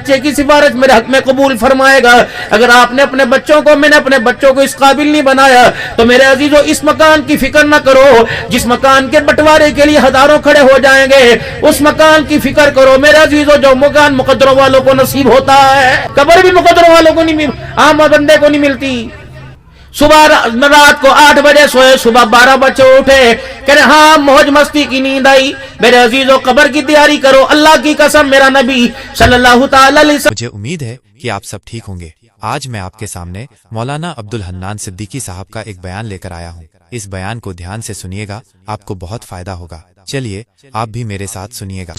بچے کی سفارش میرے حق میں قبول فرمائے گا۔ اگر آپ نے اپنے بچوں کو، میں نے اپنے بچوں کو اس قابل نہیں بنایا تو میرے عزیزو اس مکان کی فکر نہ کرو جس مکان کے بٹوارے کے لیے ہزاروں کھڑے ہو جائیں گے، اس مکان کی فکر کرو میرے عزیزو جو مکان مقدروں والوں کو نصیب ہوتا ہے۔ قبر بھی مقدروں والوں کو نہیں، عام بندے کو نہیں ملتی۔ صبح رات کو 8 بجے سوئے، صبح 12 بجے اٹھے، کہہ رہے ہاں موج مستی کی نیند آئی۔ میرے عزیزو قبر کی تیاری کرو، اللہ کی قسم میرا نبی صلی اللہ تعالی علیہ وسلم۔ مجھے امید ہے کہ آپ سب ٹھیک ہوں گے۔ آج میں آپ کے سامنے مولانا عبدالحنان صدیقی صاحب کا ایک بیان لے کر آیا ہوں۔ اس بیان کو دھیان سے سنیے گا، آپ کو بہت فائدہ ہوگا۔ چلیے آپ بھی میرے ساتھ سنیے گا۔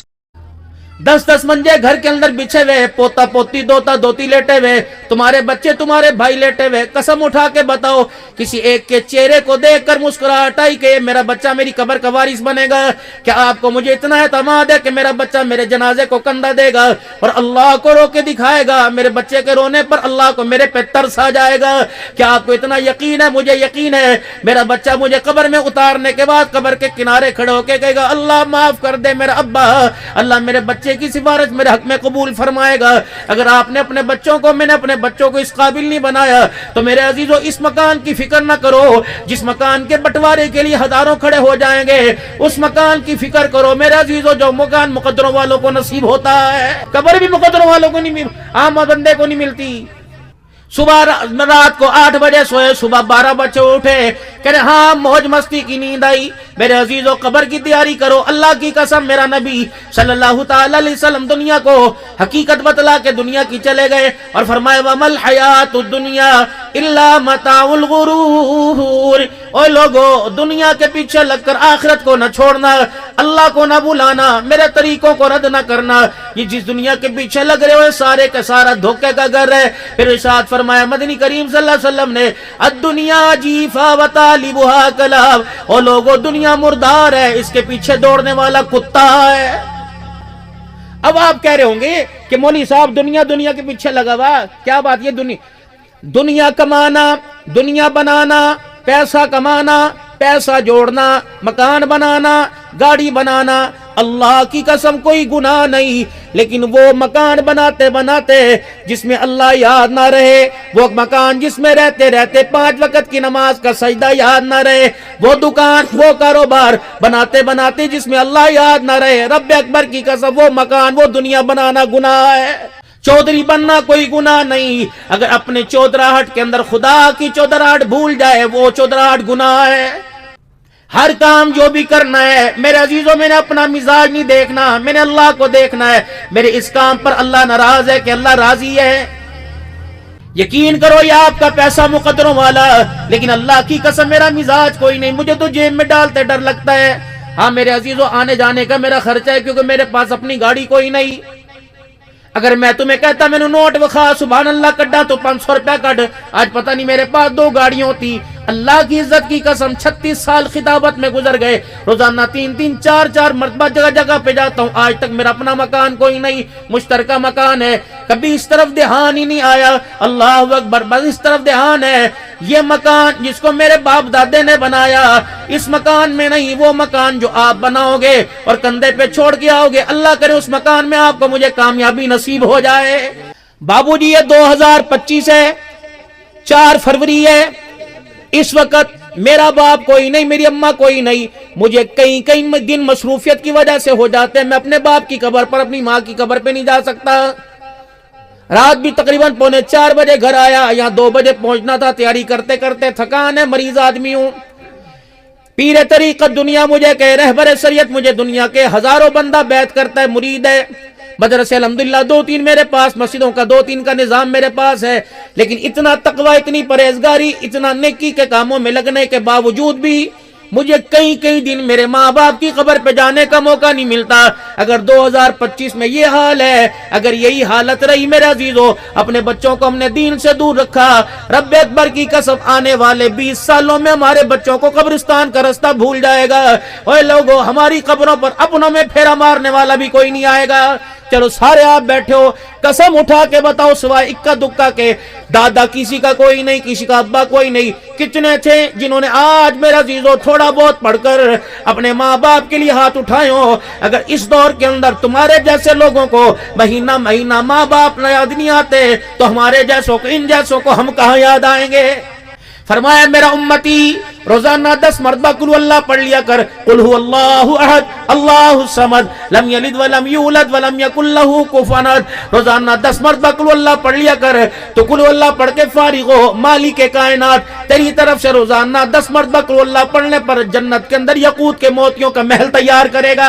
10 منجے گھر کے اندر بچھے ہوئے، پوتا پوتی دوتا دوتی لیٹے ہوئے، تمہارے بچے تمہارے بھائی لیٹے ہوئے، قسم اٹھا کے بتاؤ کسی ایک کے چہرے کو دیکھ کر مسکراہٹ آئی کہ میرا بچہ میری قبر کا وارث بنے گا؟ کیا آپ کو مجھے اتنا اعتماد ہے کہ میرا بچہ میرے جنازے کو کندھا دے گا اور اللہ کو رو کے دکھائے گا؟ میرے بچے کے رونے پر اللہ کو میرے پہ ترس آ جائے گا؟ کیا آپ کو اتنا یقین ہے؟ مجھے یقین ہے میرا بچہ مجھے قبر میں اتارنے کے بعد قبر کے کنارے کھڑے ہو کے کہے گا اللہ معاف کر دے میرا ابا، اللہ میرے بچے کی سفارش میرے حق میں قبول فرمائے گا۔ اگر آپ نے اپنے بچوں کو، میں نے اپنے بچوں کو اس قابل نہیں بنایا تو میرے عزیزو اس مکان کی فکر نہ کرو جس مکان کے بٹوارے کے لیے ہزاروں کھڑے ہو جائیں گے، اس مکان کی فکر کرو میرے عزیزو جو مکان مقدروں والوں کو نصیب ہوتا ہے۔ قبر بھی مقدروں والوں کو نہیں، عام بندے کو نہیں ملتی۔ صبح رات کو 8 بجے سوئے، صبح 12 بجے اٹھے، کہہ رہے ہاں موج مستی کی نیند آئی۔ میرے عزیزو قبر کی تیاری کرو، اللہ کی قسم میرا نبی صلی اللہ تعالی علیہ وسلم دنیا کو حقیقت بتلا کے دنیا کی چلے گئے اور فرمایا وَمَا الْحَيَاةُ الدُّنْيَا إِلَّا مَتَاعُ الْغُرُورِ۔ اوے لوگو دنیا کے پیچھے لگ کر آخرت کو نہ چھوڑنا، اللہ کو نہ بلانا، میرے طریقوں کو رد نہ کرنا۔ یہ جس دنیا کے پیچھے لگ رہے ہو سارے کا سارا دھوکے کا گھر ہے۔ پھر ارشاد فرمایا مدنی کریم صلی اللہ علیہ وسلم نے الدنیا جیفا وطالبها کلاب، او لوگو دنیا مردار ہے، اس کے پیچھے دوڑنے والا کتا ہے۔ اب آپ کہہ رہے ہوں گے کہ مولوی صاحب دنیا کے پیچھے لگا ہوا، کیا بات؟ یہ دنیا کمانا، دنیا بنانا، پیسہ کمانا، پیسہ جوڑنا، مکان بنانا، گاڑی بنانا، اللہ کی قسم کوئی گناہ نہیں، لیکن وہ مکان بناتے بناتے جس میں اللہ یاد نہ رہے، وہ مکان جس میں رہتے رہتے 5 وقت کی نماز کا سجدہ یاد نہ رہے، وہ دکان، وہ کاروبار بناتے بناتے جس میں اللہ یاد نہ رہے، رب اکبر کی قسم وہ مکان، وہ دنیا بنانا گناہ ہے۔ چودھری بننا کوئی گناہ نہیں، اگر اپنے چودراہٹ کے اندر خدا کی چودراہٹ بھول جائے وہ چودراہٹ گناہ ہے۔ ہر کام جو بھی کرنا ہے میرے عزیزوں، میں نے اپنا مزاج نہیں دیکھنا، میں نے اللہ کو دیکھنا ہے۔ میرے اس کام پر اللہ ناراض ہے کہ اللہ راضی ہے؟ یقین کرو یہ آپ کا پیسہ مقدروں والا، لیکن اللہ کی قسم میرا مزاج کوئی نہیں، مجھے تو جیب میں ڈالتے ڈر لگتا ہے۔ ہاں میرے عزیزوں آنے جانے کا میرا خرچہ ہے کیونکہ میرے پاس اپنی گاڑی کوئی نہیں۔ اگر میں تمہیں کہتا میں نے نوٹ وخا سبحان اللہ کڈا تو 500 روپے کڈ، آج پتہ نہیں میرے پاس 2 گاڑیوں تھی۔ اللہ کی عزت کی قسم 36 سال خطابت میں گزر گئے، روزانہ 3 4 مرتبہ جگہ جگہ پہ جاتا ہوں، آج تک میرا اپنا مکان کوئی نہیں، مشترکہ مکان ہے۔ کبھی اس طرف دھیان ہی نہیں آیا، اللہ اکبر، بس اس طرف دھیان ہے یہ مکان جس کو میرے باپ دادے نے بنایا، اس مکان میں نہیں، وہ مکان جو آپ بناؤ گے اور کندھے پہ چھوڑ کے آؤ گے، اللہ کرے اس مکان میں آپ کو مجھے کامیابی نصیب ہو جائے۔ بابو جی یہ 2025 ہے، 4 فروری ہے، اس وقت میرا باپ کوئی نہیں، میری اماں کوئی نہیں، مجھے کئی دن مصروفیت کی وجہ سے ہو جاتے ہیں، میں اپنے باپ کی قبر پر، اپنی ماں کی قبر پہ نہیں جا سکتا۔ رات بھی تقریباً 3:45 بجے گھر آیا، یہاں 2 بجے پہنچنا تھا، تیاری کرتے کرتے تھکان ہے، مریض آدمی ہوں۔ پیر طریقت دنیا مجھے کہ رہبر شریعت مجھے دنیا کے ہزاروں بندہ بیعت کرتا ہے، مرید ہے، مدرسے الحمدللہ 2-3 میرے پاس، مسجدوں کا 2-3 کا نظام میرے پاس ہے، لیکن اتنا تقوی، اتنی پرہیزگاری، اتنا نیکی کے کاموں میں لگنے کے باوجود بھی مجھے کئی دن میرے ماں باپ کی قبر پہ جانے کا موقع نہیں ملتا۔ اگر 2025 میں یہ حال ہے، اگر یہی حالت رہی میرے عزیزو، اپنے بچوں کو ہم نے دین سے دور رکھا، رب اکبر کی قسم آنے والے 20 سالوں میں ہمارے بچوں کو قبرستان کا رستہ بھول جائے گا۔ اوے لوگو ہماری قبروں پر اپنوں میں پھیرا مارنے والا بھی کوئی نہیں آئے گا۔ چلو سارے آپ بیٹھے ہو، कसम उठा के बताओ सिवाय इक्का दुक्का के दादा किसी का कोई नहीं, किसी का अब्बा कोई नहीं। कितने थे जिन्होंने आज मेरा अजीजों थोड़ा बहुत पढ़कर अपने माँ बाप के लिए हाथ उठाए हो। अगर इस दौर के अंदर तुम्हारे जैसे लोगों को महीना महीना माँ बाप याद नहीं आते तो हमारे जैसों को, इन जैसों को हम कहाँ याद आएंगे। फरमाया मेरा उम्मती रोजाना 10 मरतबा कुल अल्लाह पढ़ लिया कर। कुल हु अल्लाहु अहद अल्लाहु समद लम यलिद वलम यूलद वलम यकुल लहू कुफुवन अहद। रोजाना 10 मरतबा कुल अल्लाह पढ़ लिया कर तो कुल अल्लाह पढ़ के फारिग हो। मालिक के कायनात तेरी तरफ से रोजाना 10 मरतबा कुल अल्लाह पढ़ने पर जन्नत के अंदर यकूत के मोतियों का महल तैयार करेगा।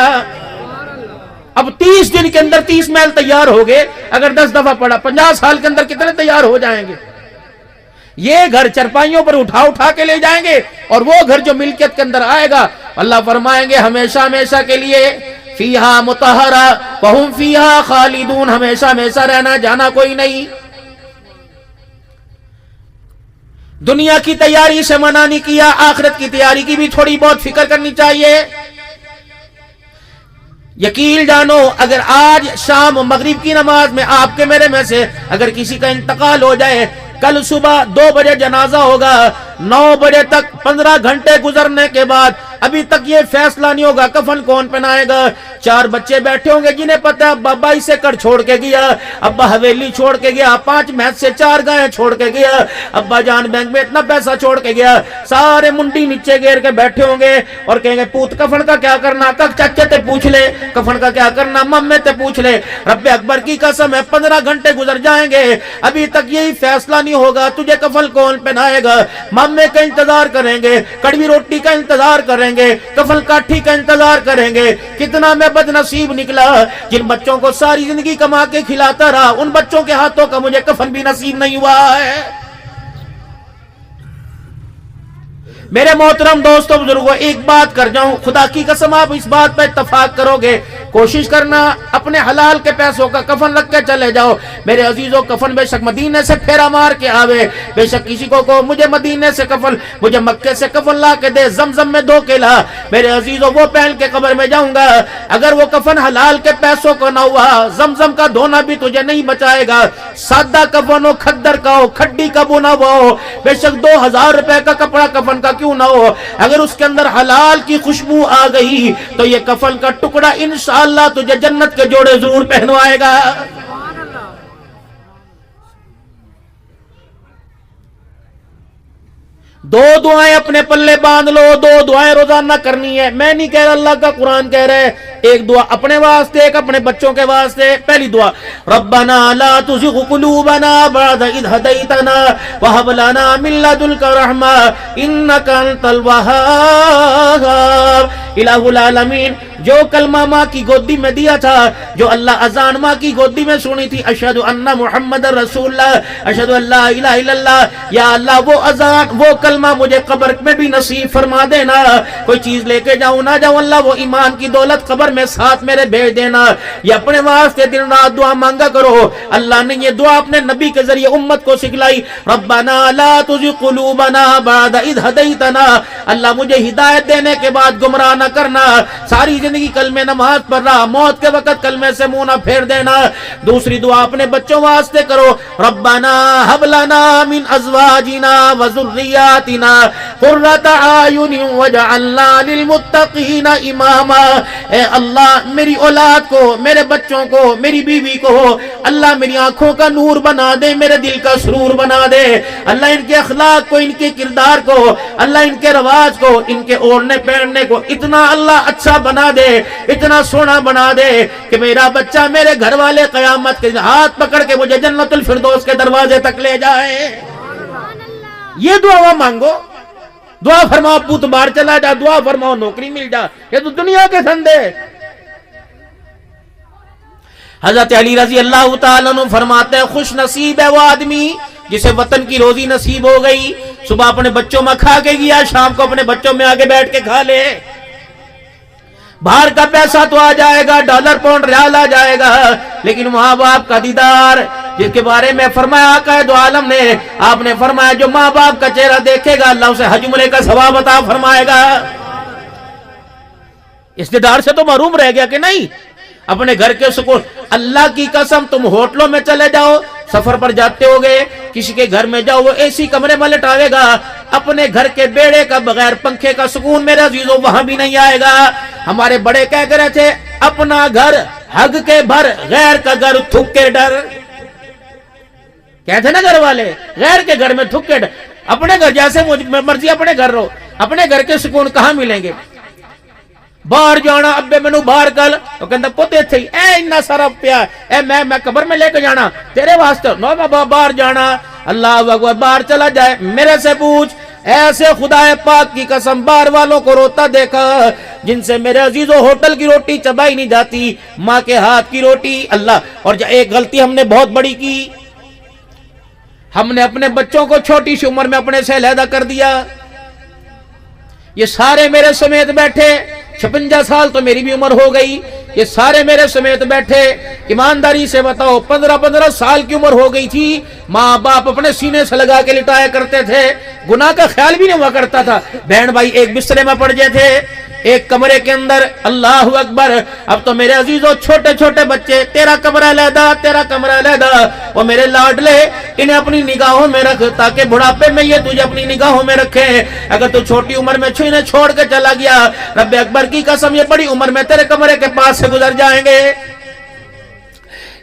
अब 30 दिन के अंदर 30 महल तैयार हो गए। अगर 10 दफा पढ़ा 50 साल के अंदर कितने तैयार हो जाएंगे। ये घर चरपाइयों पर उठा उठा के ले जाएंगे और वो घर जो मिल्कियत के अंदर आएगा अल्लाह फरमाएंगे हमेशा हमेशा के लिए फीहा मुतहरा वहुम फीहा खालिदून, हमेशा हमेशा रहना, जाना कोई नहीं। दुनिया की तैयारी से मना नहीं किया, आखिरत की तैयारी की भी थोड़ी बहुत फिक्र करनी चाहिए। यकीन जानो अगर आज शाम मगरिब की नमाज में आपके मेरे में से अगर किसी का इंतकाल हो जाए, कल सुबह 2 बजे जनाजा होगा, 9 बजे तक 15 घंटे गुजरने के बाद अभी तक ये फैसला नहीं होगा कफन कौन पहनाएगा। 4 बच्चे बैठे होंगे जिन्हें पता है अब्बा इसे कर छोड़ के गया, अब्बा हवेली छोड़ के गया, 5 भैंस से 4 गायें छोड़ के गया, अब्बा जान बैंक में इतना पैसा छोड़ के गया। सारे मुंडी नीचे घेर के बैठे होंगे और कहेंगे पूत कफन का क्या करना, कक चाचे ते पूछ ले, कफन का क्या करना मम्मे ते पूछ ले। रब्बे अकबर की कसम है 15 घंटे गुजर जाएंगे अभी तक यही फैसला नहीं होगा तुझे कफन कौन पहनाएगा। मम्मे का इंतजार करेंगे, कड़वी रोटी का इंतजार करेंगे, कफन काठी का इंतजार करेंगे। कितना मैं बदनसीब निकला जिन बच्चों को सारी जिंदगी कमा के खिलाता रहा, उन बच्चों के हाथों का मुझे कफन भी नसीब नहीं हुआ है। मेरे मोहतरम दोस्तों बुजुर्गों, एक बात कर जाऊं, खुदा की कसम आप इस बात पर इत्तफाक करोगे, कोशिश करना अपने हलाल के पैसों का कफन रख के चले जाओ। मेरे अजीजों कफन बेशक मदीने से फेरा मार के आवे, बेशक किसी को मुझे मदीने से कफन, मुझे मक्के से कफन ला के दे, जमजम में धो के ला, मेरे अजीजों वो पहन के कब्र में जाऊंगा। अगर वो कफन हलाल के पैसों का ना हुआ, जमजम का धोना भी तुझे नहीं बचाएगा। सादा कफन हो, खद्दर का हो, खड्डी का बुना हुआ हो, बेशक 2000 रुपए का कपड़ा कफन का क्यों ना हो, अगर उसके अंदर हलाल की खुशबू आ गई तो ये कफन का टुकड़ा इंशाअल्लाह तुझे जन्नत के जोड़े जरूर पहनवाएगा। दो दुआएं अपने पल्ले बांध लो, 2 दुआएं रोजाना करनी है। मैं नहीं कह रहा, अल्लाह का कुरान कह रहा है। एक दुआ अपने वास्ते, एक अपने बच्चों के वास्ते। पहली दुआ रब्बना ला तुज़िग़ क़ुलूबना बअद इज़ हदैतना वहब लना मिन लदुनका रहमा इन्नका अंतल वहाब। इलाहुल आलमीन, जो कलमा माँ की गोदी में दिया था, जो अल्लाह अजान माँ की गोदी में सुनी थी, अशहदु अन्ना मुहम्मद रसूलुल्लाह, अशहदु अल्ला इलाहा इल्लल्लाह, या अल्लाह वो अजान वो कलमा मुझे कब्र में भी नसीब फरमा देना। कोई चीज लेके जाऊं ना जाऊं, अल्लाह वो ईमान की दौलत कब्र में साथ मेरे भेज देना। ये अपने वास्ते दिन रात दुआ मांगा करो। अल्लाह ने ये दुआ अपने नबी के जरिए उम्मत को सिखलाई। रब्बना ला तुज़िग़ क़ुलूबना बअद इज़ हदैतना, अल्लाह मुझे हिदायत देने के बाद गुमराह न करना। सारी जिंदगी कलमे नमाज पढ़ रहा, मौत के वक्त कलमे से मुंह न फेर देना। दूसरी दुआ अपने बच्चों वास्ते करो, रब्बना हब लना मिन अज़वाजिना व ज़ुर्रिय्यातिना क़ुर्रता आयुनिन वजअलना लिलमुत्तक़ीना इमामा। ए अल्लाह मेरी औलाद को, मेरे बच्चों को, मेरी बीवी को अल्लाह मेरी आंखों का नूर बना दे, मेरे दिल का सुरूर बना दे। अल्लाह इनके अखलाक को, इनके किरदार को, अल्लाह इनके रवाज को, इनके ओढ़ने पहनने को इतना अल्लाह अच्छा बना दे, इतना सोना बना दे कि मेरा बच्चा, मेरे घर वाले कयामत के हाथ पकड़ के मुझे जन्नतुल फिरदौस के दरवाजे तक ले जाए। ये दुआ मांगो, दुआ फरमाओ पुत बाहर चला जा, दुआ फरमाओ नौकरी मिल जा। ये तो दुनिया के धंधे। हजरत अली रजी अल्लाह तआला अन्हु फरमाते हैं, खुश नसीब है वो आदमी जिसे वतन की रोजी नसीब हो गई। सुबह अपने बच्चों में खा के गया, शाम को अपने बच्चों में आगे बैठ के खा ले। बाहर का पैसा तो आ जाएगा, डॉलर पाउंड रियाल आ जाएगा, लेकिन माँ बाप का दीदार, जिसके बारे में फरमाया आका दो आलम ने, आपने फरमाया जो माँ बाप का चेहरा देखेगा अल्लाह उसे हज उम्रे का सवाब अता फरमाएगा। इस दीदार से तो महरूम रह गया कि नहीं? अपने घर के सुकून। अल्लाह की कसम, तुम होटलों में चले जाओ, सफर पर जाते होगे, किसी के घर में जाओ, वो एसी कमरे में लटावेगा, अपने घर के बेड़े का बगैर पंखे का सुकून मेरे अजीजों वहां भी नहीं आएगा। हमारे बड़े कह रहे थे, अपना घर हग के भर, गैर का घर थूक के डर। कहते ना घर वाले, गैर के घर में थूक के डर। अपने घर जैसे मर्जी अपने घर रहो, अपने घर के सुकून कहां मिलेंगे। बाहर जाना, अब्बे मैनू बाहर कल, तो कहता पुते थे ए इन्ना सारा पिया ए मैं कब्र में लेके जाना तेरे वास्ते, नो बाबा बाहर जाना, अल्लाह अकबर, बाहर चला जाए। मेरे से पूछ, ऐसे खुदाए पाक की कसम बाहर वालों को रोता देखा जिनसे मेरे अजीजों होटल की रोटी चबाई नहीं जाती, माँ के हाथ की रोटी। अल्लाह। और एक गलती हमने बहुत बड़ी की, हमने अपने बच्चों को छोटी सी उम्र में अपने से अलहदा कर दिया। ये सारे मेरे समेत बैठे, 56 साल तो मेरी भी उम्र हो गई, ये सारे मेरे समेत बैठे, ईमानदारी से बताओ 15-15 साल की उम्र हो गई थी, माँ बाप अपने सीने से लगा के लिटाया करते थे, गुनाह का ख्याल भी नहीं हुआ करता था। बहन भाई एक बिस्तरे में पड़ गए थे, एक कमरे के अंदर। अल्लाह अकबर। अब तो मेरे अजीजों छोटे छोटे बच्चे, तेरा कमरा अलहदा, तेरा कमरा अलहदा, वो मेरे लाडले, इन्हें अपनी निगाहों में रख ताकि बुढ़ापे में ये तुझे अपनी निगाहों में रखे। अगर तू छोटी उम्र में इन्हें छोड़ के चला गया, रब्बे अकबर की कसम ये बड़ी उम्र में तेरे कमरे के पास से गुजर जाएंगे।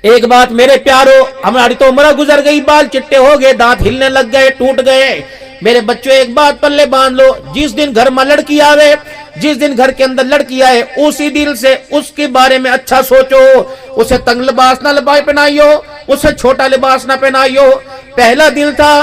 एक बात मेरे प्यारो, हमारी तो उम्र गुजर गई, बाल चिट्टे हो गए, दांत हिलने लग गए, टूट गए। मेरे बच्चों एक बात पल्ले बांध लो, जिस दिन घर में लड़की आवे, जिस दिन घर के अंदर लड़की आए, उसी दिल से उसके बारे में अच्छा सोचो। उसे तंग लिबास ना पहनाइयो, उसे छोटा लिबास ना पहनाइयो। पहला दिन था,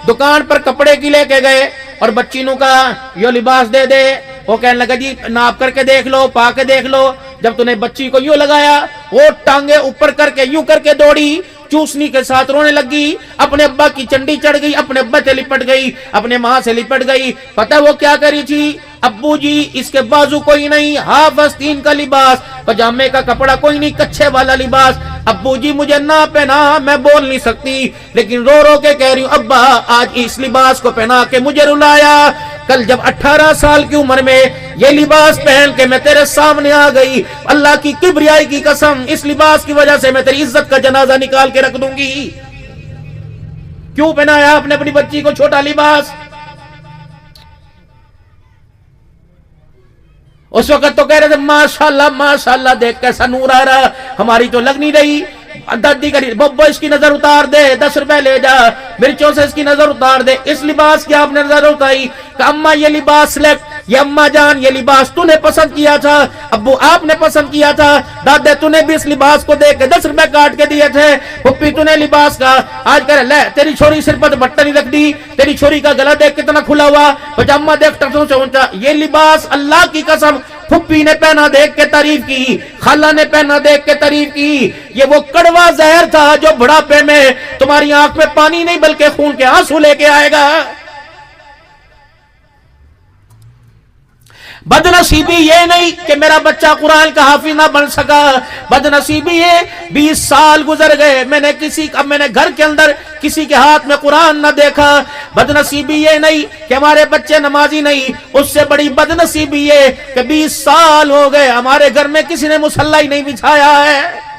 दुकान पर कपड़े की लेके गए और बच्ची ने कहा यो लिबास दे दे, वो कहने लगा जी नाप करके देख लो, पा के देख लो। जब तूने बच्ची को यूं लगाया, वो टांगे ऊपर करके यूं करके दौड़ी, चूसनी के साथ रोने लगी, अपने अब्बा की चंडी चढ़ गई, अपने अब्बा से लिपट गई, अपने माँ से लिपट गई। पता वो क्या करी थी, अब्बू जी इसके बाजू कोई नहीं, हाफ आस्तीन का लिबास, पजामे का कपड़ा कोई नहीं, कच्छे वाला लिबास। अब्बू जी मुझे ना पहना, मैं बोल नहीं सकती, लेकिन रो रो के कह रही हूँ अब्बा आज इस लिबास को पहना के मुझे रुलाया। कल जब 18 साल की उम्र में ये लिबास पहन के मैं तेरे सामने आ गई, अल्लाह की किबरियाई की कसम, इस लिबास की वजह से मैं तेरी इज्जत का जनाजा निकाल के रख दूंगी। क्यों पहनाया आपने अपनी बच्ची को छोटा लिबास? उस वक्त तो कह रहे थे माशाल्लाह माशाल्लाह, देख कैसा नूर आ रहा, हमारी तो लग नहीं रही। दादी करी बब्बो इसकी नजर उतार दे, 10 रुपए ले जा, मिर्चों से इसकी नजर उतार दे। इस लिबास की आपने नजर उतारी, अम्मा ये लिबास सिलेक्ट, ये अम्मा जान ये लिबास तूने पसंद किया था, अब्बू आपने पसंद किया था, दादे तूने भी इस लिबास को देख के 10 रुपए काट के दिए थे, पुप्पी तूने लिबास का आज कर ले, तेरी छोरी सिर पर बट्टन ही रख दी, तेरी छोरी का गला देख कितना खुला हुआ, पजामा देख टसों से ऊंचा। ये लिबास अल्लाह की कसम फुप्पी ने पहना देख के तारीफ की, खाला ने पहना देख के तारीफ की। ये वो कड़वा जहर था जो बुढ़ापे में तुम्हारी आंख में पानी नहीं बल्कि खून के आंसू लेके आएगा। बदनसीबी ये नहीं कि मेरा बच्चा कुरान का हाफिज ना बन सका, बदनसीबी ये 20 साल गुजर गए, मैंने घर के अंदर किसी के हाथ में कुरान ना देखा। बदनसीबी ये नहीं कि हमारे बच्चे नमाजी नहीं, उससे बड़ी बदनसीबी ये कि 20 साल हो गए हमारे घर में किसी ने मुसल्ला ही नहीं बिछाया है।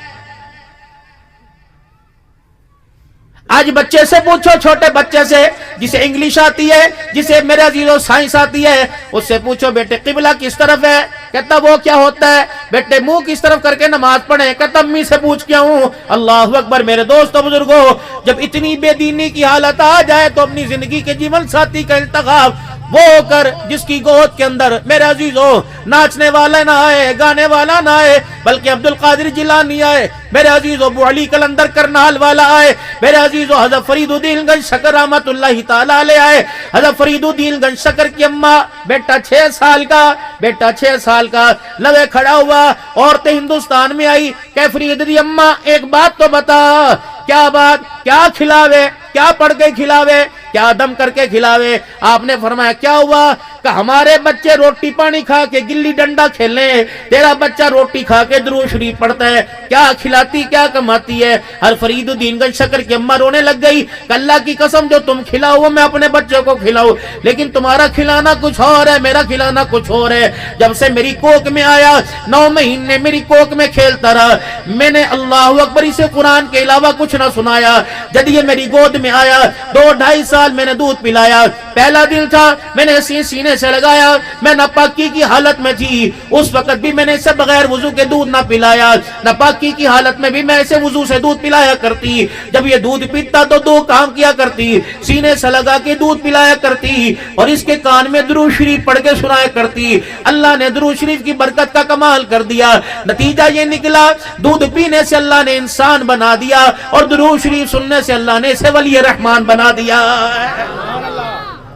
आज बच्चे से पूछो, छोटे बच्चे से जिसे इंग्लिश आती है, जिसे मेरे अजीजों साइंस आती है, उससे पूछो बेटे किबला किस तरफ है, कहता वो क्या होता है, बेटे मुंह किस तरफ करके नमाज पढ़े, कहता अम्मी से पूछ के आऊं। अल्लाह अकबर। मेरे दोस्तों बुजुर्गों, जब इतनी बेदीनी की हालत आ जाए तो अपनी जिंदगी के जीवन साथी का इंतखाब वो कर जिसकी गोद के अंदर मेरे अजीजों नाचने वाला ना आए, गाने वाला ना आए, बल्कि अब्दुल कादिर जिलानी आए, मेरे अजीजों अबू अली कलंदर करनाल वाला आए, मेरे अजीजों हज़रत फरीदुद्दीन गंज शकर रहमतुल्लाहि तआला अलैह आए। हज़रत फरीदुद्दीन गंज शकर की अम्मा बेटा 6 साल का लवे खड़ा हुआ, औरतें हिंदुस्तान में आई, कह फरीदी अम्मा एक बात तो बता, क्या बात, क्या खिलावे, क्या पढ़ के खिलावे, क्या दम करके खिलावे। आपने फरमाया क्या हुआ, کہ ہمارے بچے روٹی پانی کھا کے گلی ڈنڈا کھیلیں، تیرا بچہ روٹی کھا کے درود شریف پڑھتا ہے، کیا کھلاتی کیا کماتی ہے؟ ہر فرید الدین گنج شکر کی اماں رونے لگ گئی کہ اللہ کی قسم جو تم کھلاؤ وہ میں اپنے بچوں کو کھلاؤ، لیکن تمہارا کھلانا کچھ اور ہے، میرا کھلانا کچھ اور ہے۔ جب سے میری کوک میں آیا 9 مہینے میری کوک میں کھیلتا رہا، میں نے اللہ اکبر اسے قرآن کے علاوہ کچھ نہ سنایا۔ جب یہ میری گود میں آیا 2-2.5 سال میں نے دودھ پلایا۔ پہلا دن تھا میں نے سینے سے لگایا، میں ناپاکی کی حالت میں تھی، اس وقت بھی میں نے اسے بغیر وضو کے دودھ نہ پلایا، ناپاکی کی حالت میں بھی میں اسے وضو سے دودھ پلایا کرتی۔ جب یہ دودھ پیتا تو 2 کام کیا کرتی، سینے سے لگا کے دودھ پلایا کرتی اور اس کے کان میں درود شریف پڑھ کے سنایا کرتی۔ اللہ نے درود شریف کی برکت کا کمال کر دیا، نتیجہ یہ نکلا دودھ پینے سے اللہ نے انسان بنا دیا اور درود شریف سننے سے اللہ نے اسے ولی رحمان بنا دیا۔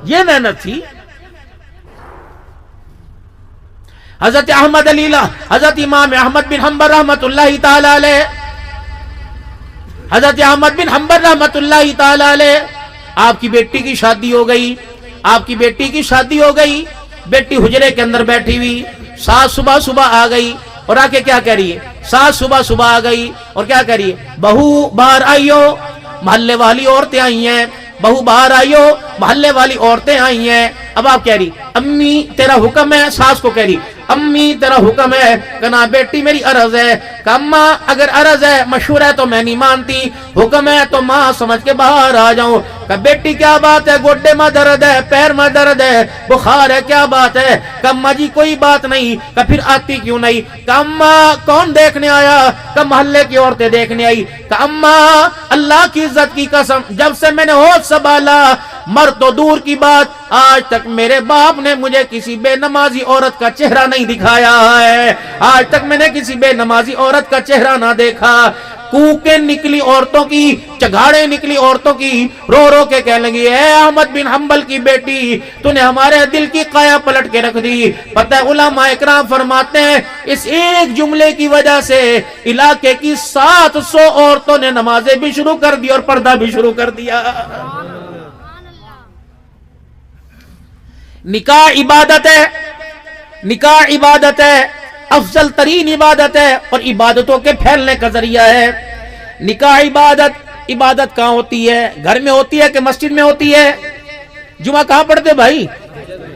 یہ محنت تھی۔ حضرت احمد علیلہ، حضرت امام احمد بن حنبل رحمت اللہ تعالی علیہ، حضرت احمد بن حنبل رحمت اللہ تعالی علیہ، آپ کی بیٹی کی شادی ہو گئی، آپ کی بیٹی کی شادی ہو گئی، بیٹی حجرے کے اندر بیٹھی ہوئی، ساس صبح آ گئی اور آ کے کیا کہہ رہی ہے؟ ساس صبح آ گئی اور کیا کہہ رہی ہے؟ بہو باہر آئی ہو، محلے والی عورتیں آئی ہیں، بہو باہر آئی ہو، محلے والی عورتیں آئی ہیں۔ اب آپ کہہ رہی امی تیرا حکم ہے، ساس کو کہہ رہی امی تیرا حکم ہے، کہنا بیٹی میری عرض ہے، کہ اماں اگر عرض ہے مشورہ ہے تو میں نہیں مانتی، حکم ہے تو ماں سمجھ کے باہر آ جاؤں۔ کہ بیٹی کیا بات ہے، گوڈے میں درد ہے، پیر میں درد ہے، بخار ہے، کیا بات ہے؟ کہ اماں جی کوئی بات نہیں۔ کہ پھر آتی کیوں نہیں؟ کہ اماں کون دیکھنے آیا؟ کہ محلے کی عورتیں دیکھنے آئی۔ کہ اماں اللہ کی عزت کی قسم جب سے میں نے ہوش سنبھالا، مرد تو دور کی بات، آج تک میرے باپ نے مجھے کسی بے نمازی عورت کا چہرہ نہیں دکھایا ہے، آج تک میں نے کسی بے نمازی عورت کا چہرہ نہ دیکھا۔ کوکیں نکلی عورتوں کی، چگاڑے نکلی عورتوں کی، رو رو کے کہنے لگی اے احمد بن حنبل کی بیٹی تو نے ہمارے دل کی قایا پلٹ کے رکھ دی۔ پتہ ہے علماء اکرام فرماتے ہیں اس ایک جملے کی وجہ سے علاقے کی 700 عورتوں نے نمازیں بھی شروع کر دی اور پردہ بھی شروع کر دیا۔ نکاح عبادت ہے، نکاح عبادت ہے، افضل ترین عبادت ہے اور عبادتوں کے پھیلنے کا ذریعہ ہے۔ نکاح عبادت کہاں ہوتی ہے؟ گھر میں ہوتی ہے کہ مسجد میں ہوتی ہے؟ جمعہ کہاں پڑھتے بھائی؟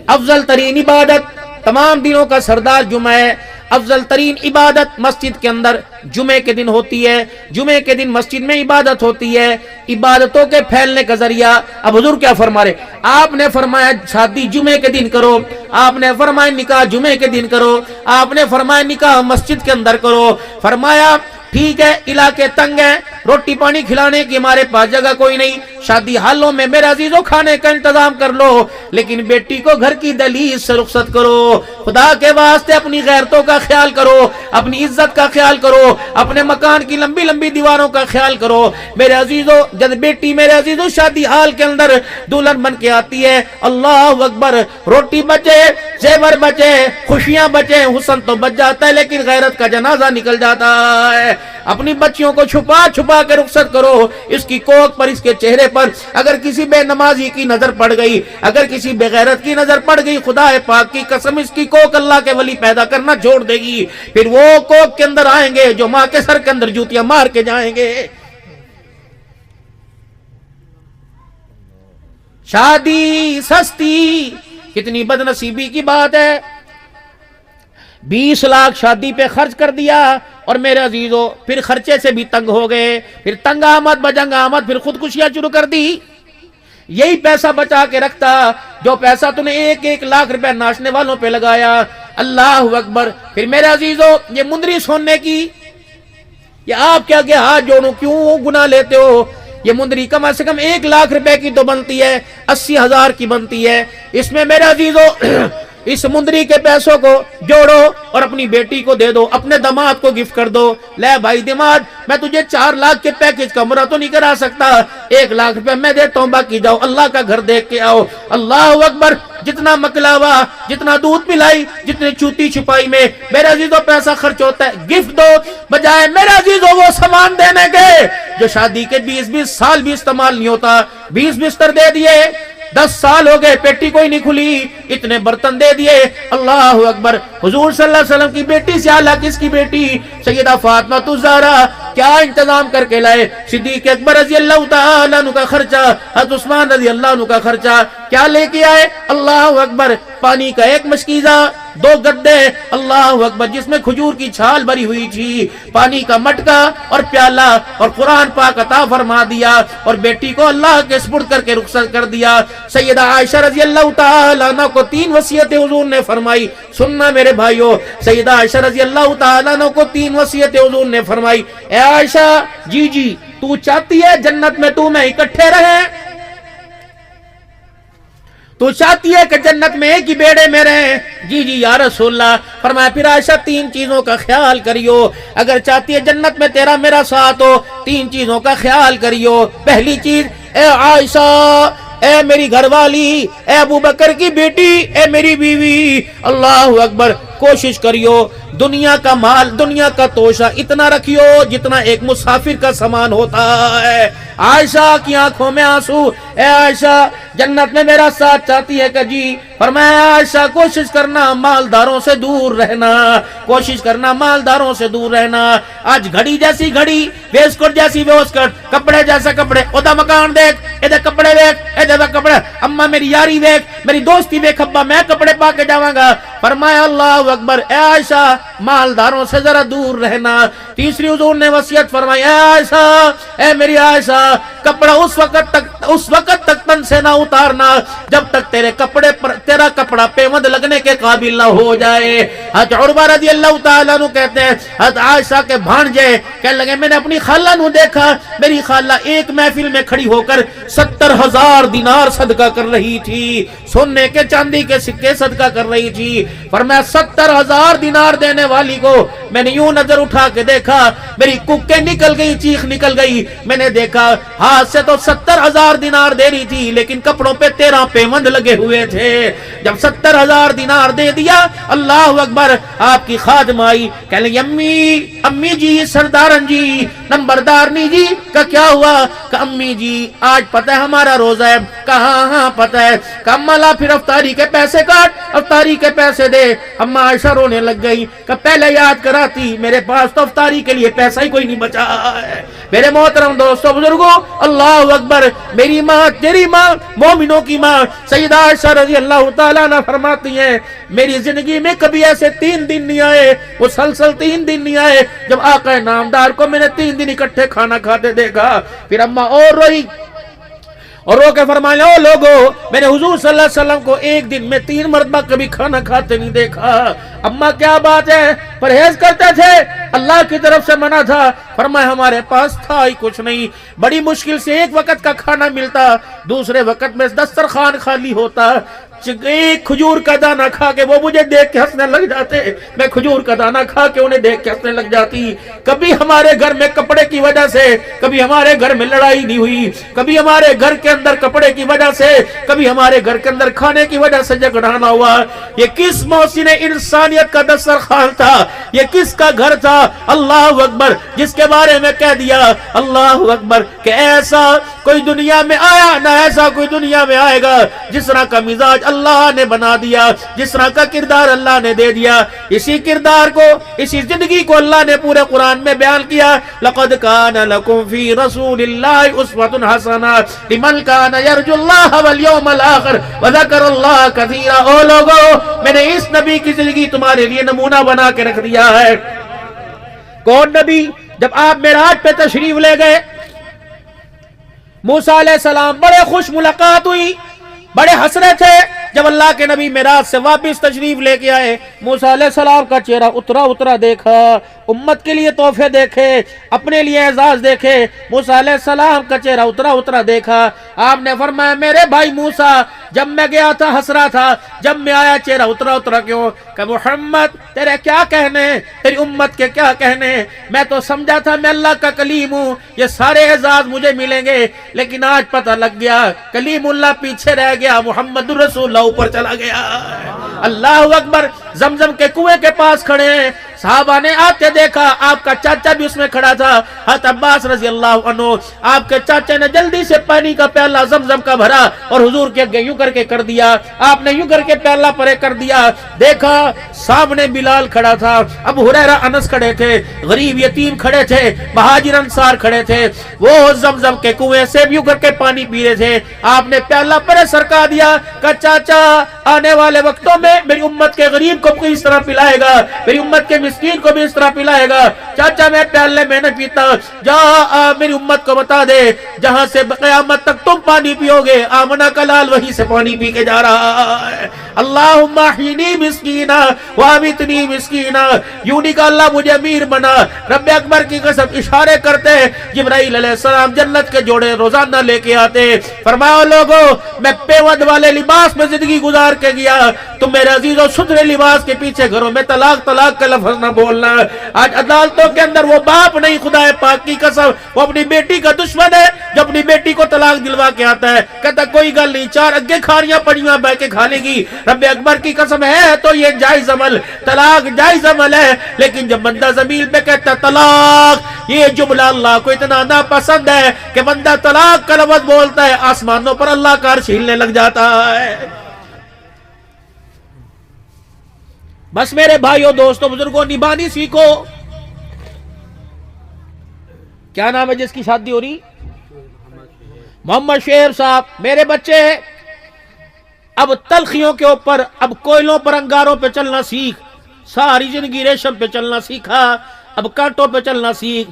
افضل ترین عبادت، تمام دنوں کا سردار جمعہ ہے، افضل ترین عبادت مسجد کے اندر جمعے کے دن ہوتی ہے، جمعے کے دن مسجد میں عبادت ہوتی ہے، عبادتوں کے پھیلنے کا ذریعہ۔ اب حضور کیا فرما رہے؟ آپ نے فرمایا شادی جمعے کے دن کرو، آپ نے فرمایا نکاح جمعے کے دن کرو، آپ نے فرمایا نکاح مسجد کے اندر کرو۔ فرمایا ٹھیک ہے علاقے تنگ ہیں، روٹی پانی کھلانے کی ہمارے پاس جگہ کوئی نہیں، شادی حالوں میں میرے عزیزوں کھانے کا انتظام کر لو، لیکن بیٹی کو گھر کی دہلیز سے رخصت کرو، خدا کے واسطے اپنی غیرتوں کا خیال کرو، اپنی عزت کا خیال کرو، اپنے مکان کی لمبی لمبی دیواروں کا خیال کرو۔ میرے عزیزوں جب بیٹی میرے عزیزوں شادی حال کے اندر دلہن بن کے آتی ہے، اللہ اکبر، روٹی بچے، زیور بچے، خوشیاں بچے، حسن تو بچ جاتا ہے لیکن غیرت کا جنازہ نکل جاتا ہے۔ اپنی بچیوں کو چھپا چھپا کے رخصت کرو، اس کی کوکھ پر، اس کے چہرے پر اگر کسی بے نمازی کی نظر پڑ گئی، اگر کسی بے غیرت کی نظر پڑ گئی، خدا پاک کی قسم اس کی کوکھ اللہ کے ولی پیدا کرنا چھوڑ دے گی۔ پھر وہ کوکھ کے اندر آئیں گے جو ماں کے سر کے اندر جوتیاں مار کے جائیں گے۔ شادی سستی، کتنی بد نصیبی کی بات ہے۔ 20 لاکھ شادی پہ خرچ کر دیا اور میرے عزیزوں پھر خرچے سے بھی تنگ ہو گئے، پھر تنگ آمد بجنگ آمد، پھر خودکشیاں شروع کر دی۔ یہی پیسہ بچا کے رکھتا جو پیسہ تو نے 1-1 لاکھ روپے ناچنے والوں پہ لگایا، اللہ اکبر۔ پھر میرے عزیزوں یہ مندری سوننے کی، یہ آپ کیا کہ ہاتھ جوڑوں کیوں گناہ لیتے ہو؟ یہ مندری کم سے کم 1 لاکھ روپے کی تو بنتی ہے، 80,000 کی بنتی ہے۔ اس میں میرے عزیزوں اس مندری کے پیسوں کو جوڑو اور اپنی بیٹی کو دے دو، اپنے داماد کو گفٹ کر دو۔ لے بھائی داماد میں تجھے 4 لاکھ کے پیکج کا عمرہ تو نہیں کرا سکتا، 1 لاکھ روپے میں دیتا ہوں، باقی جاؤ اللہ کا گھر دیکھ کے آؤ۔ اللہ اکبر، جتنا مکلاوا، جتنا دودھ پلائی، جتنے چوتی چھپائی میں میرے عزیزوں پیسہ خرچ ہوتا ہے، گفٹ دو بجائے میرے عزیزوں وہ سامان دینے کے جو شادی کے 20 سال بھی استعمال نہیں ہوتا۔ 20 بستر دے دیے، 10 साल हो गए पेटी कोई नहीं खुली, इतने बर्तन दे दिए। अल्लाह अकबर। हुजूर सल्लल्लाहु अलैहि वसल्लम की बेटी से आला किसकी बेटी सैयदा फातिमा ज़हरा क्या इंतजाम करके लाए। सिद्दीक अकबर रज़ी अल्लाह तआला अन्हु का खर्चा, हज़रत उस्मान रज़ी अल्लाह अन्हु का खर्चा क्या लेके आए। अल्लाह अकबर। पानी का एक मशकीज़ा, 2 गद्दे, अल्लाह अकबर, जिसमें खजूर की छाल भरी हुई थी, पानी का मटका और प्याला, और कुरान पाक अता फरमा दिया, और बेटी को अल्लाह के सुपुर्द करके रुखसत कर दिया। सैयदा आयशा रज़ी अल्लाह तआला अन्हा को 3 वसीयतें हुजूर ने फरमाई। सुनना मेरे भाइयों, सैयदा आयशा रज़ी अल्लाह तआला अन्हा को 3 वसीयतें हुजूर ने फरमाई। ए आयशा, जी जी, तू चाहती है जन्नत में तू मैं इकट्ठे रहें, तू चाहती है कि जन्नत में एक ही बेड़े में रहे। जी जी या रसूलल्लाह। फरमाया फिर आयशा 3 चीजों का ख्याल करियो, अगर चाहती है जन्नत में तेरा मेरा साथ हो, 3 चीजों का ख्याल करियो। पहली चीज, ए आयशा, ए मेरी घरवाली, ए अबू बकर की बेटी, ए मेरी बीवी, अल्लाह अकबर, कोशिश करियो दुनिया का माल, दुनिया का तोशा इतना रखियो जितना एक मुसाफिर का सामान होता है। आयशा की आंखों में आंसू। ए आयशा, जन्नत में मेरा साथ चाहती है कि जी। फरमाया आयशा, कोशिश करना मालदारों से दूर रहना, कोशिश करना मालदारों से दूर रहना। आज घड़ी जैसी घड़ी, वेस्टकोट जैसी वेस्टकोट, कपड़े जैसे कपड़े, ओदा मकान देख, इधर कपड़े देख, इधर कपड़े, अम्मा मेरी यारी देख, मेरी दोस्ती देख, अब्बा मैं कपड़े पा के जाऊंगा। फरमाया अल्लाह अकबर, ए आयशा, मालदारों से जरा दूर रहना। तीसरी हुजूर ने वसीयत फरमाई, ए आयशा, ए मेरी आयशा, कपड़ा उस वक्त तक तन से ना उतारना जब तक तेरा कपड़ा पेवंद लगने के काबिल ना हो जाए। हज़रत उर्वा रज़ी अल्लाह तआला अन्हु कहते हैं, हज़रत आयशा के भांजे कहने लगे, मैंने अपनी खाला नु देखा, मेरी खाला एक महफिल में खड़ी होकर 70,000 दिनार सदका कर रही थी, सोने के चांदी के सिक्के सदका कर रही थी। फरमाया 70,000 दिनार देने वाली को मैंने यूं नजर उठा के देखा, मेरी कुक्के निकल गई, चीख निकल गई। मैंने देखा हाथ से तो 70,000 दिनार दे रही थी, लेकिन कपड़ों पे 13 पेवंद लगे हुए थे। जब 70,000 दिनार दे दिया, अल्लाह अकबर, आपकी खादिमा आई, कहने लगी, अम्मी, अम्मी जी, सरदारन जी, नंबरदारनी जी का क्या हुआ? का अम्मी जी, आज पता है हमारा रोजा है। कहा हाँ पता है। कमला फिर अफ्तारी के पैसे काट, अफ्तारी के पैसे दे। अम्मा आयशा रोने लग गई, का पहले याद कराती, मेरे पास तो अफ्तारी के लिए पैसा ही कोई नहीं बचा है। मेरे मोहतरम दोस्तों, बुजुर्गों, अल्लाह अकबर, मेरी माँ, तेरी माँ, मोमिनों की माँ सैयदा आयशा रज़ी अल्लाह तआला अन्हा फरमाती हैं, मेरी जिंदगी में कभी ऐसे 3 दिन नहीं आए, मुसलसल 3 दिन नहीं आए जब आका नामदार को मैंने 3 दिन इकट्ठे खाना खाते देखा। फिर अम्मा और रोई और रो के फरमाया, ओ लोगो, मैंने हुजूर सल्लल्लाहु अलैहि वसल्लम को एक दिन में 3 मरतबा कभी खाना खाते नहीं देखा। अम्मा क्या बात है, परहेज करते थे, अल्लाह की तरफ से मना था। फरमाया हमारे पास था ही कुछ नहीं, बड़ी मुश्किल से एक वक्त का खाना मिलता, दूसरे वक्त में दस्तरखान खाली होता। एक खजूर का दाना खा के वो मुझे देख के हंसने लग जाते, मैं खजूर का दाना खा के उन्हें देख के हंसने लग जाती। कभी हमारे घर में कपड़े की वजह से, कभी हमारे घर में लड़ाई नहीं हुई, कभी हमारे घर के अंदर कपड़े की वजह से, कभी हमारे घर के अंदर खाने की वजह से झगड़ा ना हुआ। ये किस मौसी ने इंसानियत का दस्तरखान था, ये किसका घर था? अल्लाह अकबर, जिसके बारे में कह दिया अल्लाह अकबर कि ऐसा कोई दुनिया में आया ना ऐसा कोई दुनिया में आएगा। जिस तरह का मिजाज अल्लाह ने बना दिया, जिस तरह का किरदार अल्लाह ने दे दिया, इसी किरदार को, इसी जिंदगी को अल्लाह ने पूरे कुरान में बयान किया। लक़द कान लकुम फी रसूलिल्लाहि उस्वतुन हसना लिमन कान यरजुल्लाह वल यौमल आखिर व ज़करल्लाह कसीरा। ओ लोगों, मैंने इस नबी की जिंदगी तुम्हारे लिए नमूना बना के रख दिया है। कौन नबी? जब आप मेराज पे तशरीफ ले गए, मूसा अलैहिस्सलाम बड़े खुश मुलाकात हुई, बड़े हंस रहे थे। जब अल्लाह के नबी मेराज से वापस तशरीफ लेके आए, मूसा अलैहिस्सलाम का चेहरा उतरा उतरा देखा, उम्मत के लिए तोहफे देखे, अपने लिए एजाज देखे। मूसा अलैहिस्सलाम का चेहरा उतरा उतरा देखा। आपने फरमाया, मेरे भाई मूसा, जब मैं गया था हंस रहा था, जब मैं आया चेहरा उतरा उतरा क्यों? कि मुहम्मद, तेरे क्या कहने, तेरी उम्मत के क्या कहने? मैं तो समझा था मैं अल्लाह का कलीम हूँ, ये सारे एजाज मुझे मिलेंगे, लेकिन आज पता लग गया कलीमुल्लाह पीछे रह गया, मुहम्मद रसूलुल्लाह ऊपर चला गया। अल्लाह अकबर। जमजम के कुएं के पास खड़े हैं। साहबा ने आते देखा, आपका चाचा भी उसमें खड़ा था, हज़रत अब्बास रजी अल्लाह अन्हु। आपके चाचा ने जल्दी से पानी का प्याला जमजम का भरा और हुजूर के आगे यूं करके कर दिया। आपने यूं करके प्याला परे कर दिया। देखा सामने बिलाल खड़ा था, अबू हुरैरा अनस खड़े थे, गरीब यतीम खड़े थे, महाजिर अंसार खड़े थे। वो जमजम के कुएं से यूं करके पानी पी रहे थे। आपने प्याला परे सरका दिया। कहा चाचा, आने वाले वक्तों में मेरी उम्मत के गरीब को भी इस तरह पिलाएगा, मेरी उम्मत के मिस्कीन को भी इस तरह पिलाएगा। चाचा मैं प्याले में नहीं पीता, जा मेरी उम्मत को बता दे, जहां से क़यामत तक तुम पानी पियोगे आमना का लाल वहीं से पानी पी के जा रहा है। अल्लाहुम्मा अहीनी मिस्कीना व अमीतनी मिस्कीना। यूं नहीं कहा अल्लाह मुझे अमीर बना। रब्बे अकबर की कसम इशारे करते जिब्राइल अलैहिस्सलाम जन्नत के जोड़े रोजाना लेके आते। फरमाया लोगों मैं पेवंद वाले लिबास में जिंदगी गुजार के गया, तुम मेरे अजीजों सुथरे लिबास के पीछे घरों में तलाक तलाक का लफ्ज न बोलना। आज अदालतों के अंदर वो बाप नहीं, खुदा पाक की कसम वो अपनी बेटी का दुश्मन है जो अपनी बेटी को तलाक दिलवा के आता है। कहता कोई गल नहीं, चार अगे खारियां पड़ियां बह के खा लेगी। रब्बे अकबर की कसम है तो ये जायज अमल, तलाक जायज अमल है। लेकिन जब बंदा जमीन पे कहता तलाक, ये जुमला अल्लाह को इतना नापसंद है कि बंदा तलाक का लफ्ज बोलता है, आसमानों पर अल्लाह का अर्श हिलने लग जाता है। बस मेरे भाइयों दोस्तों बुजुर्गों निभानी सीखो। क्या नाम है जिसकी शादी हो रही? मोहम्मद शेर साहब। मेरे बच्चे अब तलखियों के ऊपर, अब कोयलों पर अंगारों पे चलना सीख। सारी जिंदगी रेशम पे चलना सीखा, अब कांटों पे चलना सीख।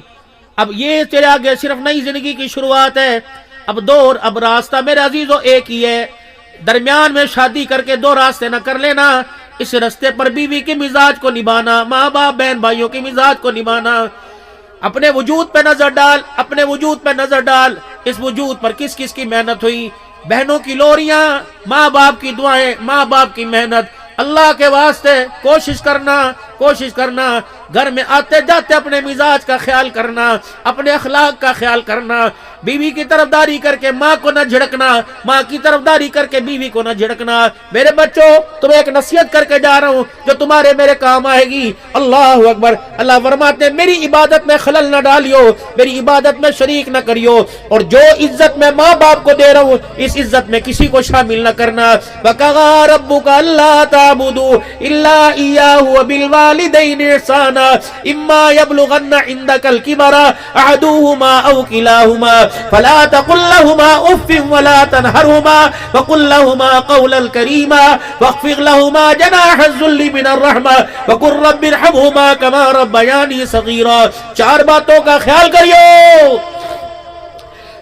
अब ये तेरे आगे सिर्फ नई जिंदगी की शुरुआत है। अब दौर, अब रास्ता मेरे अजीजों एक ही है। दरमियान में शादी करके दो रास्ते न कर लेना। इस रास्ते पर बीवी के मिजाज को निभाना, माँ बाप बहन भाइयों के मिजाज को निभाना। अपने वजूद पे नजर डाल, अपने वजूद पे नजर डाल। इस वजूद पर किस किस की मेहनत हुई, बहनों की लोरियां, माँ बाप की दुआएं, माँ बाप की मेहनत। अल्लाह के वास्ते कोशिश करना घर में आते जाते अपने मिजाज का ख्याल करना, अपने अखलाक का ख्याल करना। बीवी की तरफदारी करके माँ को न झिड़कना, माँ की तरफदारी करके बीवी को न झिड़कना। मेरे बच्चों तुम्हें एक नसीहत करके जा रहा हूँ जो तुम्हारे मेरे काम आएगी। अल्लाह अकबर। अल्लाह फरमाते मेरी इबादत में खलल न डालियो, मेरी इबादत में शरीक न करियो, और जो इज्जत मैं माँ बाप को दे रहा हूँ इस इज्जत में किसी को शामिल न करना। वक़ज़ा रब्बुका अल्ला ताबुदू इल्ला इय्याहु व बिल वालिदैनि इहसाना इम्मा यबलुगन्ना इंदकल किबरा अहदुहुमा औ किलाहुमा फला तकुल लहुमा उफ्फिन वला तनहरहुमा वकुल लहुमा कौलन करीमा वख्फिद लहुमा जनाह ज़ुल्ली मिनर रहमा वकुल रब्बिरहमहुमा कमा रब्बयानी सगीरा। चार बातों का ख्याल करियो।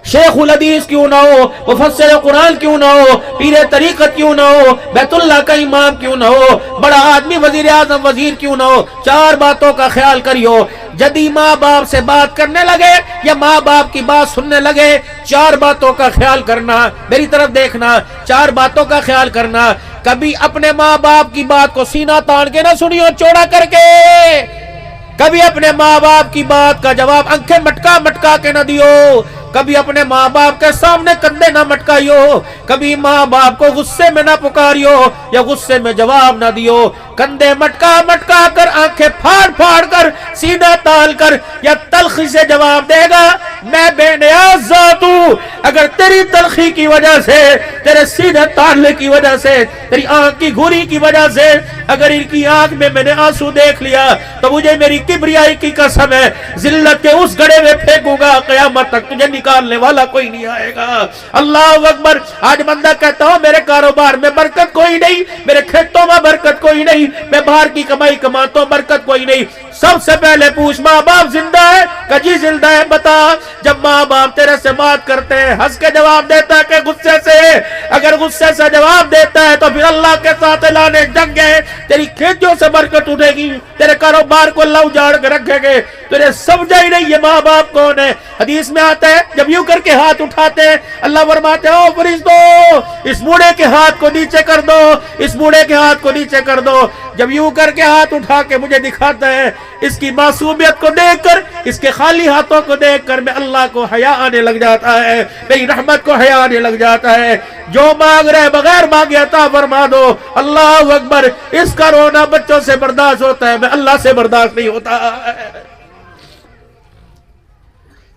शेखुल हदीस क्यों ना हो, मुफस्सिर कुरान क्यों ना हो, पीरे तरीकत क्यों ना हो, बैतुल्लाह का इमाम क्यों ना हो, बड़ा आदमी वजीर आजम वजीर क्यों ना हो, चार बातों का ख्याल करियो। यदि माँ बाप से बात करने लगे या माँ बाप की बात सुनने लगे, चार बातों का ख्याल करना। मेरी तरफ देखना, चार बातों का ख्याल करना। कभी अपने माँ बाप की बात को सीना तान के ना सुनियो चौड़ा करके। कभी अपने माँ बाप की बात का जवाब आंखें मटका मटका के न दियो। कभी अपने माँ बाप के सामने कंधे ना मटकाइयो। कभी माँ बाप को गुस्से में ना पुकारियो या गुस्से में जवाब ना दियो। कंधे मटका मटका कर, आंखें फाड़ फाड़ कर, सीना ताल कर या तलखी से जवाब देगा मैं बेनियाज ज़ात हूं। अगर तेरी तलखी की वजह से, तेरे सीने तालने की वजह से, तेरी आंख की घूरी की वजह से अगर इनकी आंख में मैंने आंसू देख लिया तो मुझे मेरी किबरियाई की कसम है जिल्लत के उस गड्ढे में फेंकूंगा, कयामत तक तुझे निकालने वाला कोई नहीं आएगा। अल्लाह अकबर। आज बंदा कहता हूं मेरे कारोबार में बरकत कोई नहीं, मेरे खेतों में बरकत कोई नहीं, मैं बाहर की कमाई कमाता हूं बरकत कोई नहीं। सबसे पहले पूछ माँ बाप जिंदा है? कजी जिंदा है? बता। जब माँ बाप तेरे से बात करते हैं हंस के जवाब देता है कि गुस्से से? अगर गुस्से से जवाब देता है तो फिर अल्लाह के साथ ऐलाने जंग है। तेरी खेतियों से बरकत उठेगी, तेरे कारोबार को अल्लाह उजाड़ के रखेंगे। तुझे समझा ही नहीं ये माँ बाप कौन है। हदीस में आता है जब यूं करके हाथ उठाते हैं अल्लाह फरमाते हैं ओ फरिश्तों इस बूढ़े के हाथ को नीचे कर दो, इस बूढ़े के हाथ को नीचे कर दो। جب یوں کر کے ہاتھ اٹھا کے مجھے دکھاتا ہے، اس کی معصومیت کو دیکھ کر، اس کے خالی ہاتھوں کو دیکھ کر میں اللہ کو حیا آنے لگ جاتا ہے، میری رحمت کو حیا آنے لگ جاتا ہے۔ جو مانگ رہے بغیر مانگے عطا فرما دو۔ اللہ اکبر، اس کا رونا بچوں سے برداشت ہوتا ہے، میں اللہ سے برداشت نہیں ہوتا۔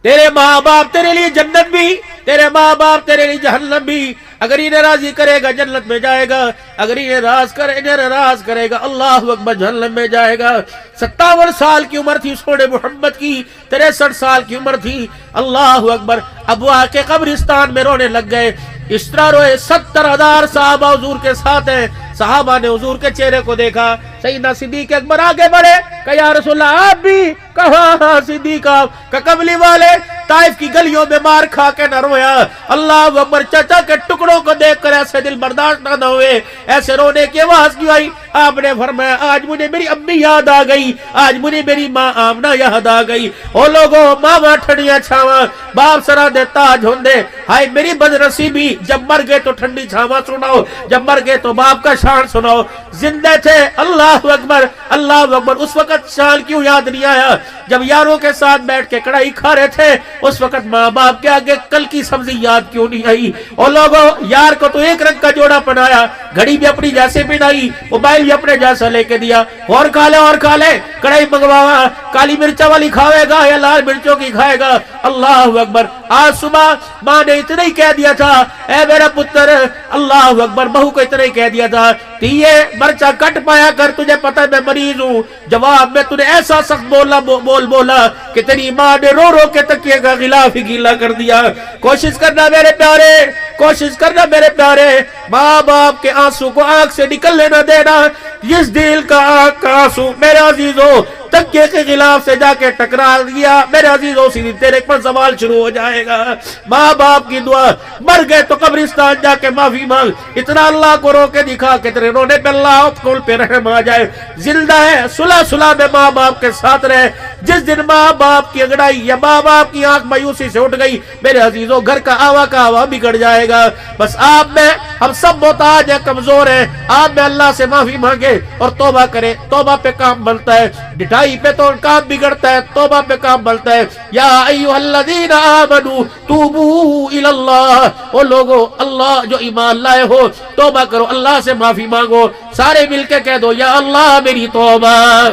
تیرے ماں باپ تیرے لیے جنت بھی، تیرے ماں باپ تیرے لیے جہنم بھی۔ اگر انہیں راضی کرے گا جنت میں جائے گا، اگر انہیں راز کرے گا اللہ اکبر جہنم میں جائے گا۔ 57 سال کی عمر تھی سونے محمد کی، 63 سال کی عمر تھی۔ اللہ اکبر، ابو آ کے قبرستان میں رونے لگ گئے۔ اس طرح روئے، 70,000 صحابہ حضور کے ساتھ ہیں۔ صحابہ نے حضور کے چہرے کو دیکھا۔ سیدنا صدیق اکبر آگے بڑھے کہ یا رسول اللہ آپ بھی؟ کہا ہاں صدیق آپ کہ کملی والے طائف کی گلیوں میں مار کھا کے نہ رویا۔ اللہ اکبر، چچا کے ٹکڑوں کو دیکھ کر ایسے دل برداشت نہ ہوئے، ایسے رونے کی آواز کیوں آئی؟ آپ نے فرمایا آج مجھے میری امی یاد آ گئی، آج مجھے میری ماں آمنہ یاد آ گئی۔ او لوگوں، ماں ٹھنڈیاں چھاواں، باپ سرا دے تاج ہوندے۔ ہائے میری بدنصیبی، جب مر گئے تو ٹھنڈی چھاواں سناؤ، جب مر گئے تو باپ کا شان سناؤ۔ زندہ تھے، اللہ اکبر اللہ اکبر، اس وقت شان کیوں یاد نہیں آیا؟ جب یاروں کے ساتھ بیٹھ کے کڑھائی کھا رہے تھے اس وقت ماں باپ کے آگے کل کی سبزی یاد کیوں نہیں آئی؟ اور لوگوں، یار کو تو ایک رنگ کا جوڑا پہنایا، گھڑی بھی اپنی جیسے پہنائی، موبائل بھی اپنے جیسا لے کے دیا، اور کھا لے کڑھائی منگواوا، کالی مرچا والی کھاوے گا یا لال مرچوں کی کھائے گا؟ اللہ اکبر۔ آج صبح ماں نے اتنا ہی کہہ دیا تھا، اے میرا پتر، اللہ اکبر، بہو کو اتنا ہی کہہ دیا تھا، تیے مرچا کٹ پایا کر، تجھے پتہ ہے میں مریض ہوں۔ جواب میں تُو نے ایسا سخت بولا کہ تیری ماں نے رو رو کے تکیے کا غلاف ہی گیلا کر دیا۔ کوشش کرنا میرے پیارے، کوشش کرنا میرے پیارے، ماں باپ کے آنسو کو آنکھ سے نکلنے نہ دینا۔ جس دل کا آنکھ کا آنسو میرے عزیزوں تکیے کے غلاف سے جا کے ٹکرا دیا، میرے عزیزوں سیدھی تیرے پر سوال شروع ہو جائے گا۔ ماں باپ کی دعا، مر گئے تو قبرستان جا کے معافی مانگ، اتنا اللہ کو رو کے دکھا کہ تیرے رونے پہ اللہ کل پہ رحم آ جائے۔ زندہ ہے، صلح میں ماں باپ کے ساتھ رہے۔ جس دن ماں باپ کی انگڑائی یا ماں باپ کی آنکھ مایوسی سے اٹھ گئی، میرے عزیزوں گھر کا آوا بگڑ جائے گا۔ بس آپ میں، ہم سب محتاج ہیں، کمزور ہیں، آپ میں اللہ سے معافی مانگے اور توبہ کرے۔ توبہ پہ کام بنتا ہے، ڈٹائی پہ تو کام بگڑتا ہے، توبہ پہ کام بنتا ہے۔ یا ایھا الذین آمنوا توبوا الی اللہ، او لوگو اللہ جو ایمان لائے ہو توبہ کرو، اللہ سے معافی مانگو۔ سارے مل کے کہہ دو یا اللہ میری توبہ۔